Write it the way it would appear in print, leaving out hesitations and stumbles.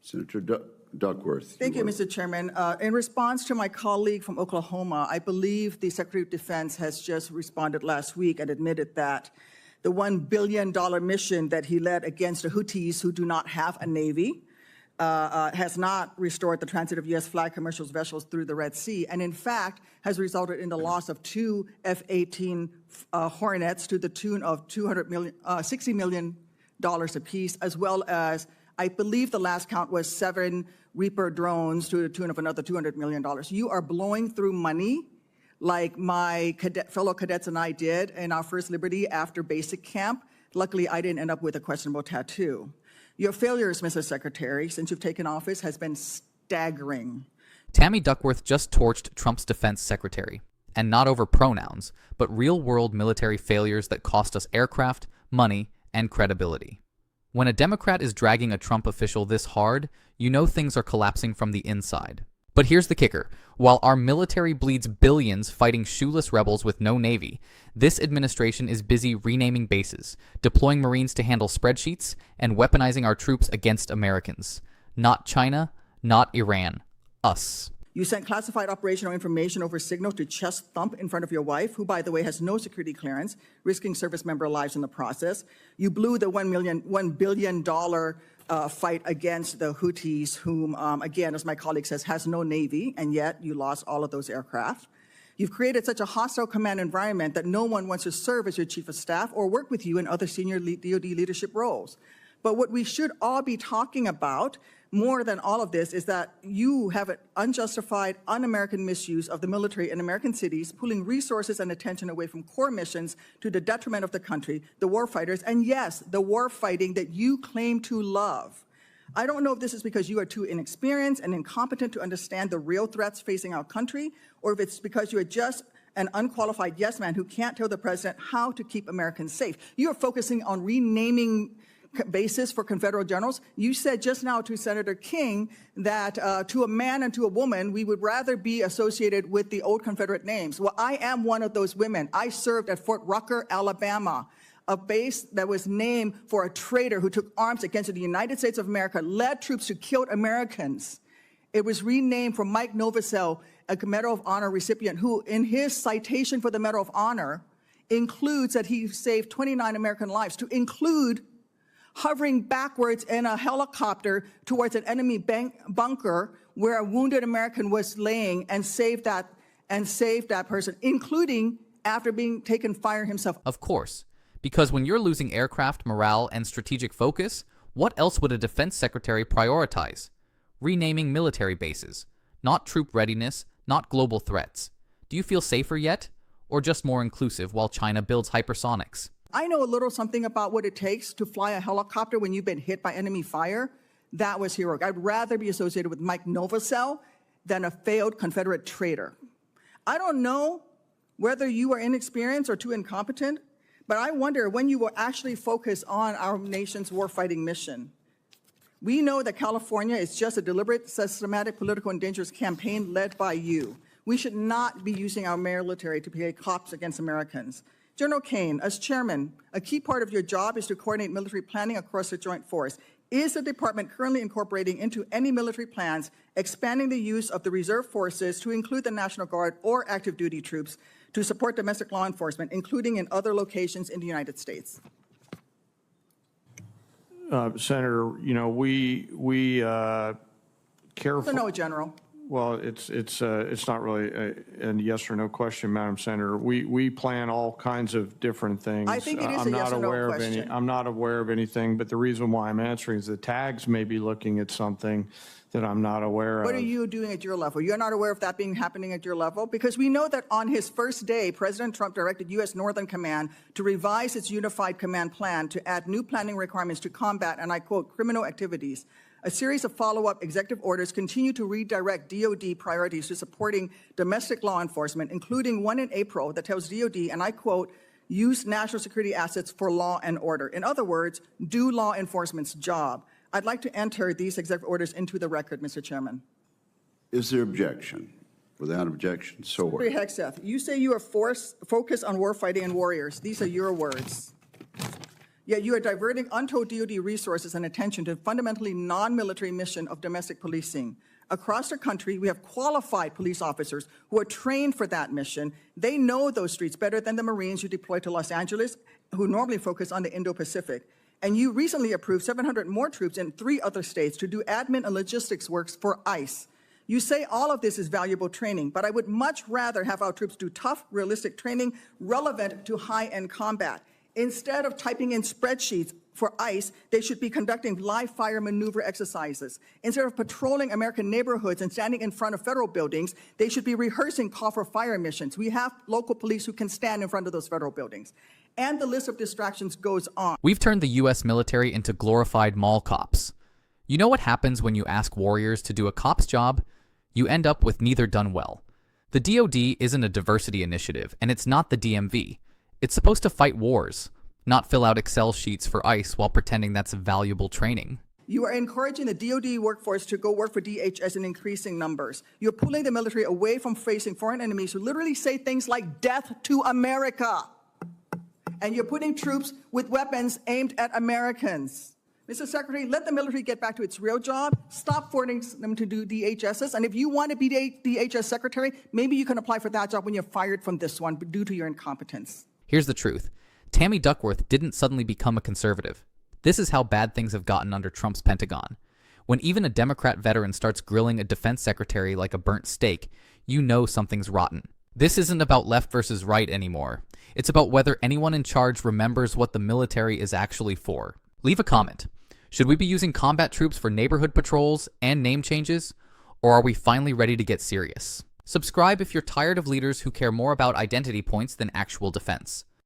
Senator Duckworth. Thank you, Mr. Chairman. In response to my colleague from Oklahoma, I believe the Secretary of Defense has just responded last week and admitted that the $1 billion mission that he led against the Houthis, who do not have a navy, has not restored the transit of U.S. flag commercial vessels through the Red Sea, and in fact has resulted in the loss of 2 F-18 Hornets to the tune of $60 million apiece, as well as, I believe the last count was 7 Reaper drones to the tune of another $200 million. You are blowing through money like my fellow cadets and I did in our First Liberty after basic camp. Luckily, I didn't end up with a questionable tattoo. Your failures, Mr. Secretary, since you've taken office has been staggering. Tammy Duckworth just torched Trump's defense secretary, and not over pronouns, but real-world military failures that cost us aircraft, money, and credibility. When a Democrat is dragging a Trump official this hard, you know things are collapsing from the inside. But here's the kicker. While our military bleeds billions fighting shoeless rebels with no navy, this administration is busy renaming bases, deploying Marines to handle spreadsheets, and weaponizing our troops against Americans. Not China, not Iran. Us. You sent classified operational information over Signal to chest thump in front of your wife, who, by the way, has no security clearance, risking service member lives in the process. You blew the $1 billion fight against the Houthis, whom, again, as my colleague says, has no navy, and yet you lost all of those aircraft. You've created such a hostile command environment that no one wants to serve as your chief of staff or work with you in other senior DoD leadership roles. But what we should all be talking about more than all of this is that you have an unjustified, un-American misuse of the military in American cities, pulling resources and attention away from core missions to the detriment of the country, the warfighters, and yes, the war fighting that you claim to love. I don't know if this is because you are too inexperienced and incompetent to understand the real threats facing our country, or if it's because you are just an unqualified yes man who can't tell the president how to keep Americans safe. You are focusing on renaming basis for Confederate generals. You said just now to Senator King that to a man and to a woman, we would rather be associated with the old Confederate names. Well, I am one of those women. I served at Fort Rucker, Alabama, a base that was named for a traitor who took arms against the United States of America, led troops who killed Americans. It was renamed for Mike Novosel, a Medal of Honor recipient, who in his citation for the Medal of Honor includes that he saved 29 American lives, to include hovering backwards in a helicopter towards an enemy bunker where a wounded American was laying and saved that person, including after being taken fire himself. Of course, because when you're losing aircraft, morale, and strategic focus, what else would a defense secretary prioritize? Renaming military bases, not troop readiness, not global threats. Do you feel safer yet? Or just more inclusive while China builds hypersonics? I know a little something about what it takes to fly a helicopter when you've been hit by enemy fire. That was heroic. I'd rather be associated with Mike Novosel than a failed Confederate traitor. I don't know whether you are inexperienced or too incompetent, but I wonder when you will actually focus on our nation's warfighting mission. We know that California is just a deliberate, systematic, political, and dangerous campaign led by you. We should not be using our military to play cops against Americans. General Kane, as chairman, a key part of your job is to coordinate military planning across the joint force. Is the department currently incorporating into any military plans expanding the use of the reserve forces to include the National Guard or active duty troops to support domestic law enforcement, including in other locations in the United States? Senator, you know, we careful. No, General. Well, it's not really a yes or no question, Madam Senator. We plan all kinds of different things. I think it is a yes or no question. I'm not aware of anything, but the reason why I'm answering is the tags may be looking at something that I'm not aware of. What are you doing at your level? You're not aware of that happening at your level? Because we know that on his first day, President Trump directed U.S. Northern Command to revise its unified command plan to add new planning requirements to combat, and I quote, criminal activities. A series of follow-up executive orders continue to redirect DoD priorities to supporting domestic law enforcement, including one in April that tells DoD, and I quote, use national security assets for law and order. In other words, do law enforcement's job. I'd like to enter these executive orders into the record, Mr. Chairman. Is there objection? Without objection, so ordered. Secretary Hegseth, you say you are focused on warfighting and warriors. These are your words. Yet you are diverting untold DoD resources and attention to a fundamentally non-military mission of domestic policing. Across the country, we have qualified police officers who are trained for that mission. They know those streets better than the Marines you deploy to Los Angeles, who normally focus on the Indo-Pacific. And you recently approved 700 more troops in 3 other states to do admin and logistics works for ICE. You say all of this is valuable training, but I would much rather have our troops do tough, realistic training relevant to high-end combat. Instead of typing in spreadsheets for ICE, they should be conducting live-fire maneuver exercises. Instead of patrolling American neighborhoods and standing in front of federal buildings, they should be rehearsing call for fire missions. We have local police who can stand in front of those federal buildings. And the list of distractions goes on. We've turned the U.S. military into glorified mall cops. You know what happens when you ask warriors to do a cop's job? You end up with neither done well. The DoD isn't a diversity initiative, and it's not the DMV. It's supposed to fight wars, not fill out Excel sheets for ICE while pretending that's valuable training. You are encouraging the DoD workforce to go work for DHS in increasing numbers. You're pulling the military away from facing foreign enemies who literally say things like death to America. And you're putting troops with weapons aimed at Americans. Mr. Secretary, let the military get back to its real job. Stop forcing them to do DHSs. And if you want to be DHS Secretary, maybe you can apply for that job when you're fired from this one due to your incompetence. Here's the truth. Tammy Duckworth didn't suddenly become a conservative. This is how bad things have gotten under Trump's Pentagon. When even a Democrat veteran starts grilling a defense secretary like a burnt steak, you know something's rotten. This isn't about left versus right anymore. It's about whether anyone in charge remembers what the military is actually for. Leave a comment. Should we be using combat troops for neighborhood patrols and name changes? Or are we finally ready to get serious? Subscribe if you're tired of leaders who care more about identity points than actual defense.